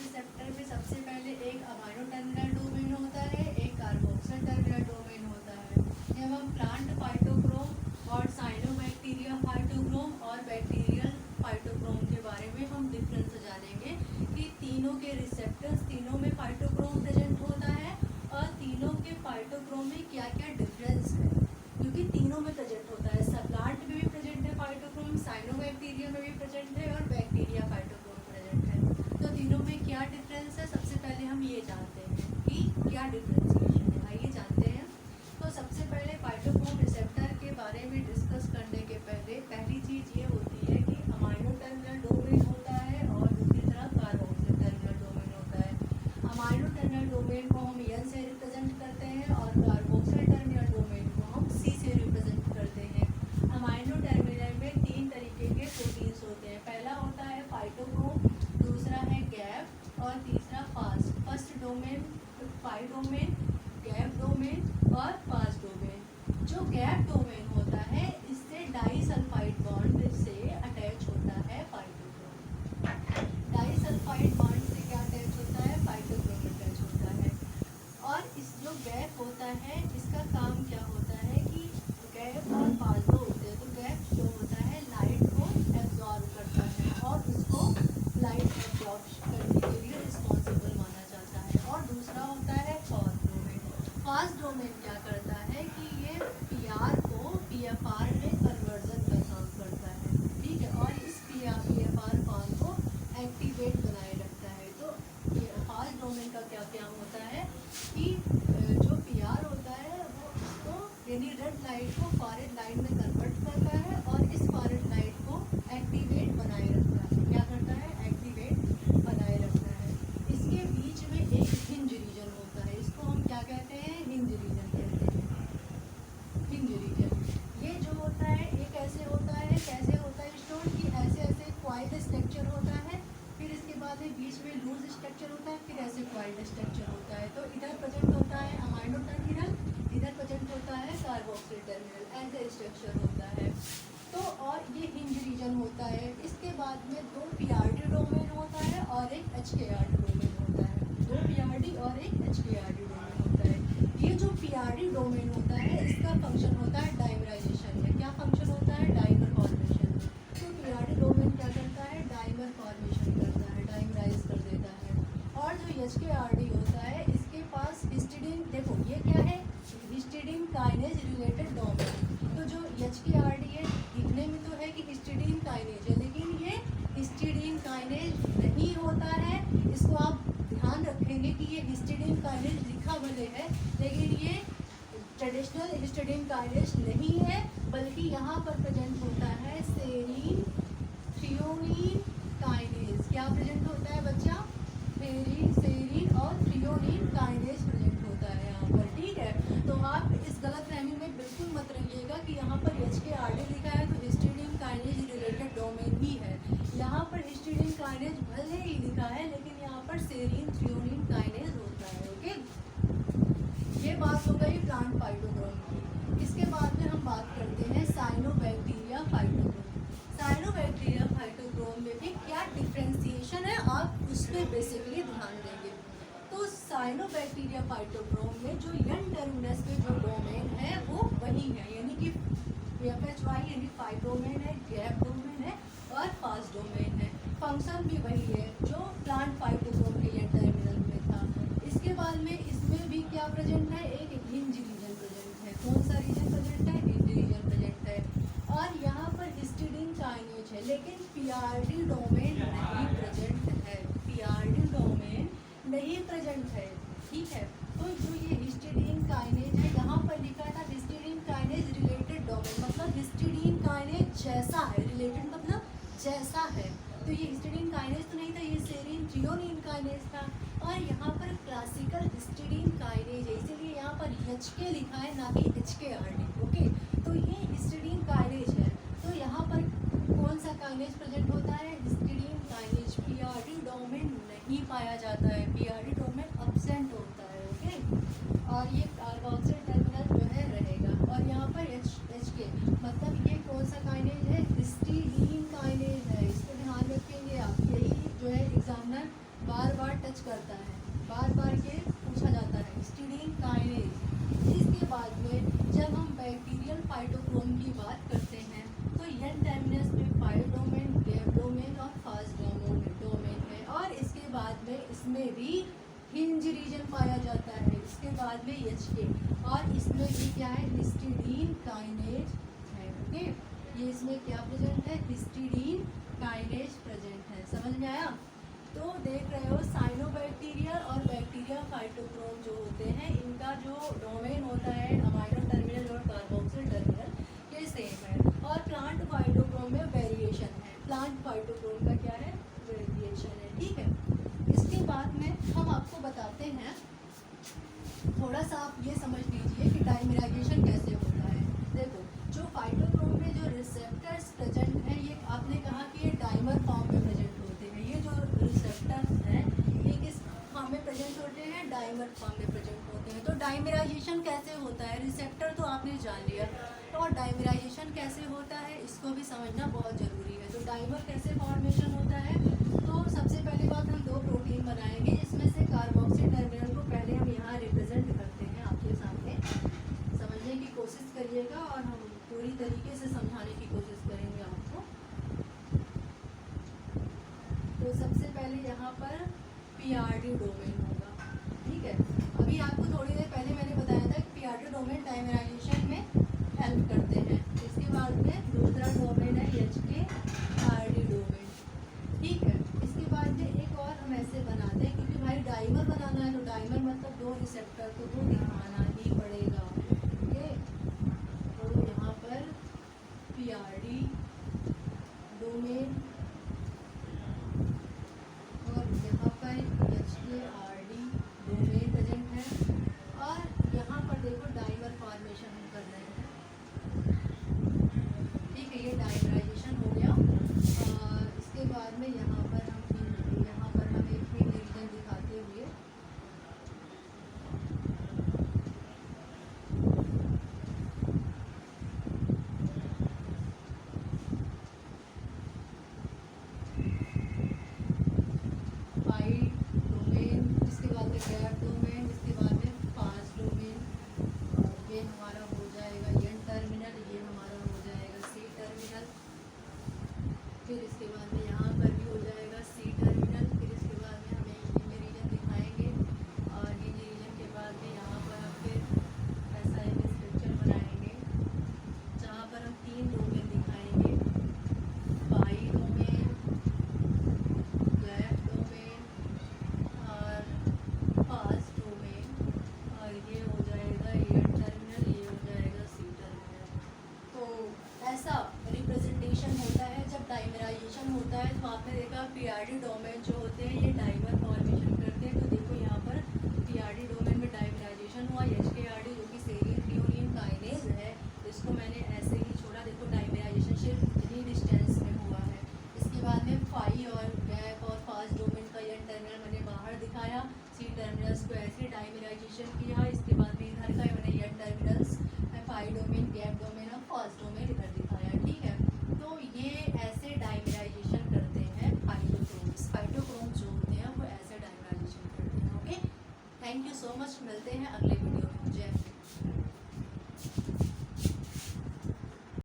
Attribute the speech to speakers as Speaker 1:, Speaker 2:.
Speaker 1: Receptor में सबसे पहले एक अमाइनो टर्मिनल डोमेन होता है, एक कार्बोक्सिल टर्मिनल डोमेन होता है। जब हम प्लांट फाइटोक्रोम और साइनोबैक्टीरिया फाइटोक्रोम और बैक्टीरियल फाइटोक्रोम के बारे में हम डिफरेंस जानेंगे कि तीनों के रिसेप्टर्स, तीनों में फाइटोक्रोम प्रेजेंट होता है और तीनों के फाइटोक्रोम में क्या क्या डिफरेंस है, क्योंकि तीनों में प्रेजेंट होता है। सब प्लांट में भी प्रेजेंट है फाइटोक्रोम, साइनोबैक्टीरिया में भी प्रेजेंट है और बैक्टीरिया फाइटोक्रोम प्रेजेंट है। तो तीनों में क्या डिफरेंस है, सबसे पहले हम ये जानते हैं कि क्या डिफरेंशिएशन है। आइए जानते हैं। तो सबसे पहले फाइटोक्रोम रिसेप्टर के बारे में डिस्कस करने के पहले पहली चीज़ ये होती है कि अमाइनो टर्मिनल डोमेन होता है और दूसरी तरफ कार्बोक्सिल टर्मिनल डोमेन होता है। अमाइनो टर्मिनल डोमेन को हम N से रिप्रेजेंट करते हैं और कार्बोक्सिल टर्मिनल डोमेन को हम C से रिप्रेजेंट करते हैं। अमाइनो टर्मिनल में तीन तरीके के प्रोटीन्स होते हैं। पहला होता है फाइटोक्रोम, दूसरा है गैप और तीसरा fast. First domain five domain, gap domain और फास्ट डोमेन। जो गैप डोमेन होता है इससे डाइसल्फाइड बॉन्ड से अटैच होता है फाइटोक्रोम। डाइसल्फाइड बॉन्ड से क्या अटैच होता है, फाइटोक्रोम अटैच होता है। और इस जो गैप होता है इसका काम क्या होता है कि गैप और फास्ट दो होते हैं। तो गैप जो होता है लाइट को एब्जॉर्ब करता है और उसको लाइट एब्जॉर्ब करने के लिए रिस्पॉन्सिबल माना जाता है। और दूसरा होता है फास्ट डोमेन। फास्ट डोमेन क्या करता है कि ये पीआर को पीएफआर में कन्वर्जन का काम करता है, ठीक है, और इस पीएफआर फॉर्म को एक्टिवेट बनाए रखता है। तो फास्ट डोमेन का क्या काम होता है कि जो पीआर होता है वो उसको यानी रेड लाइट को फॉरेड लाइट में कन्वर्ट करता है और इस फॉरेड लाइट को एक्टिवेट बनाए रखता है। क्या करता है, एक्टिवेट बनाए रखता है। इसके बीच में एक हिंज रीजन होता है, इसको हम क्या कहते हैं, हिंज रीजन कहते हैं। हिंज रीजन ये जो होता है ये कैसे होता है, कैसे होता है स्टोन की ऐसे ऐसे क्वाइल स्ट्रक्चर होता है, फिर इसके बाद में बीच में लूज स्ट्रक्चर होता है, फिर ऐसे क्वाइल स्ट्रक्चर होता है। तो इधर प्रेजेंट होता है अमाइनो टर्मिनल, इधर प्रेजेंट होता है कार्बोक्सिल टर्मिनल, ऐसे स्ट्रक्चर होता है। तो और ये हिंज रीजन होता है। इसके बाद में दो पीआरडी डोमेन होता है और एक एचकेआरडी डोमेन होता है। दो पीआरडी और एक एचकेआरडी डोमेन होता है। ये जो पीआरडी डोमेन होता है इसका फंक्शन होता है डाइमराइजेशन में। क्या फंक्शन होता है, डाइमर फॉर्मेशन में। तो पीआरडी डोमेन क्या करता है, डाइमर फॉर्मेशन करता है, डाइमराइज कर देता है। और जो एचकेआरडी होता है इसके पास हिस्टिडीन, देखो ये क्या है, हिस्टिडीन काइनेज रिलेटेड डोमेन। तो जो एचकेआरडी है दिखने में तो है कि हिस्टिडीन काइनेज है, लेकिन ये हिस्टिडीन काइनेज नहीं होता है। इसको आप ध्यान रखेंगे कि ये हिस्टिडीन काइनेज लिखा भले है लेकिन ये ट्रेडिशनल हिस्टिडीन काइनेज नहीं है, बल्कि यहाँ पर प्रेजेंट होता है सेरीन थ्रियोनीन काइनेज। क्या प्रेजेंट होता है बच्चा, सेरीन और थ्रियोनीन काइनेज प्रेजेंट होता है यहाँ पर, ठीक है। तो आप इस गलतफहमी में बिल्कुल मत रहिएगा कि यहाँ पर एचकेआरडी लिखा है तो हिस्टिडीन काइनेज रिलेटेड डोमेन ही है। यहाँ पर हिस्टिडीन काइनेज भले ही लिखा है लेकिन यहाँ पर सेरीन थ्रियोनीन काइनेज होता है, ओके। ये बात हो गई प्लांट फाइटोक्रोम की। इसके बाद में हम बात करते हैं साइनोबैक्टीरिया फाइटोक्रोम। साइनोबैक्टीरिया फाइटोक्रोम में भी क्या डिफ्रेंसिएशन है आप उस पर बेसिकली ध्यान देंगे। तो साइनोबैक्टीरिया फाइटोक्रोम में जो एन टर्मिनस पे जो डोमेन है वो वही है, यानी कि FHY यानी फाइव डोमेन है, गैप डोमेन है और फास्ट डोमेन है। फंक्शन भी वही है जो प्लांट फाइटोक्रोम के एन टर्मिनल में था। इसके बाद में इसमें भी क्या प्रेजेंट है, एक हिंज रीजन प्रेजेंट है। कौन सा रीजन प्रेजेंट है, हिंज रीजन प्रेजेंट है। और यहाँ पर हिस्टिडीन काइनेज है लेकिन पीआरडी डोमेन नहीं प्रेजेंट है, पीआरडी डोमेन नहीं प्रेजेंट है, ठीक है। तो जो ये हिस्टिडीन काइनेज है यहाँ पर लिखा था हिस्टिडीन काइनेज रिलेटेड डोमेन, मतलब हिस्टिडीन काइनेज जैसा है, रिलेटेड मतलब जैसा है। तो ये हिस्टिडीन काइनेज तो नहीं था, ये सेरीन थ्रियोनीन काइनेज था। और यहाँ पर क्लासिकल हिस्टिडीन काइनेज है, इसीलिए यहाँ पर HK लिखा है ना कि HKRD, ओके। तो ये हिस्टिडीन काइनेज है। तो यहाँ पर कौन सा काइनेज प्रेजेंट होता है, हिस्टिडीन काइनेज। पीआरडी डोमेन नहीं पाया जाता है, पीआरडी डोमेन अब्सेंट होता है, ओके। और ये कार्बोक्सिल टर्मिनल जो है रहेगा। और यहाँ पर HK मतलब ये कौन सा काइनेज है, हिस्टिडीन काइनेज है। इसको ध्यान रखेंगे आप, यही जो है एग्जामिनर बार बार भी हिंज रीजन पाया जाता है। इसके बाद में HK, और इसमें भी क्या है, हिस्टीडीन काइनेज है। ओके, ये इसमें क्या प्रेजेंट है, हिस्टीडीन काइनेज प्रेजेंट है। समझ में आया? तो देख रहे हो साइनोबैक्टीरिया और बैक्टीरिया फाइटोक्रोम जो होते हैं, इनका जो डोमेन होता है अमाइनो टर्मिनल और कार्बोक्सिल टर्मिनल, ये सेम है। और प्लांट फाइटोक्रोम में वेरिएशन है। प्लांट फाइटोक्रोम का क्या है, वेरिएशन है। ठीक है, इसके बाद में हम आपको बताते हैं, थोड़ा सा आप ये समझ लीजिए कि डाइमिराइजेशन कैसे होता है। देखो, जो फाइटोक्रोम में जो रिसेप्टर्स प्रेजेंट हैं, ये आपने कहा कि ये डाइमर फॉर्म में प्रेजेंट होते हैं। ये जो रिसेप्टर्स हैं ये किस फॉर्म में प्रेजेंट होते हैं, डाइमर फॉर्म में प्रेजेंट होते हैं। तो डाइमिराइजेशन कैसे होता है, रिसेप्टर तो आपने जान लिया, और डाइमिराइजेशन कैसे होता है इसको भी समझना बहुत ज़रूरी है। तो डाइमर कैसे फॉर्मेशन होता है, तो सबसे पहली बात हम दो प्रोटीन बनाएंगे, जिसमें से कार्बोक्सिल टर्मिनल को पहले हम यहाँ रिप्रेजेंट करते हैं आपके सामने। समझने की कोशिश करिएगा और हम पूरी तरीके से समझाने की कोशिश करेंगे आपको। तो सबसे पहले यहाँ पर PRD डोमेन होगा। ठीक है, अभी आपको थोड़ी देर पहले मैंने बताया था कि PRD डोमेन डाइमिराइजेशन में हेल्प करते हैं। इसके बाद में दूसरा डोमेन है HK RD डोमेन। ठीक है, इसके बाद में एक और हम ऐसे बनाते हैं, क्योंकि भाई डाइमर बनाना है, तो डाइमर मतलब दो रिसेप्टर को तो दिखाना ही पड़ेगा। ओके, तो यहाँ पर PRD डोमेन और यहाँ पर HKRD डोमेन प्रेजेंट है। और यहाँ पर देखो डाइमर फॉर्मेशन हम कर रहे हैं। ठीक है, ये डाइमराइजेशन हो गया। इसके बाद में यहाँ पर हम एक हिंज रीजन दिखाते हुए फाइट डोमेन, इसके बाद में गैप डोमेन, इसके बाद में फास्ट डोमेन, ये हमारा हो जाएगा N टर्मिनल, ये हमारा हो जाएगा C टर्मिनल। फिर इसके बाद में यहाँ पर भी हो जाएगा C टर्मिनल। फिर इसके बाद में हम एक हिंज रीजन दिखाएंगे, और हिंज रीजन के बाद में यहाँ पर हम फिर ऐसा एक स्ट्रक्चर बनाएंगे जहाँ पर हम तीन डोमेन दिखाएंगे, पाई डोमेन, गैप डोमेन और फास्ट डोमेन। और ये हो जाएगा N टर्मिनल, ये हो जाएगा C टर्मिनल। तो ऐसा रिप्रेजेंटेशन होता है जब डाइमराइजेशन होता है। तो आपने देखा PRD डोमेन जो होते हैं ये डाइमर फॉर्मेशन करते हैं। तो देखो यहाँ पर PRD डोमेन में डाइमराइजेशन हुआ। HKRD जो कि सेरीन थ्रियोनिन काइनेज है, इसको मैंने ऐसे ही छोड़ा। देखो डाइमराइजेशन सिर्फ इतनी डिस्टेंस में हुआ है। इसके बाद में फाई और गैप और फास्ट डोमेन का N टर्मिनल मैंने बाहर दिखाया, C टर्मिनल्स को ऐसे डाइमराइजेशन किया। इसके बाद में इधर का मैंने N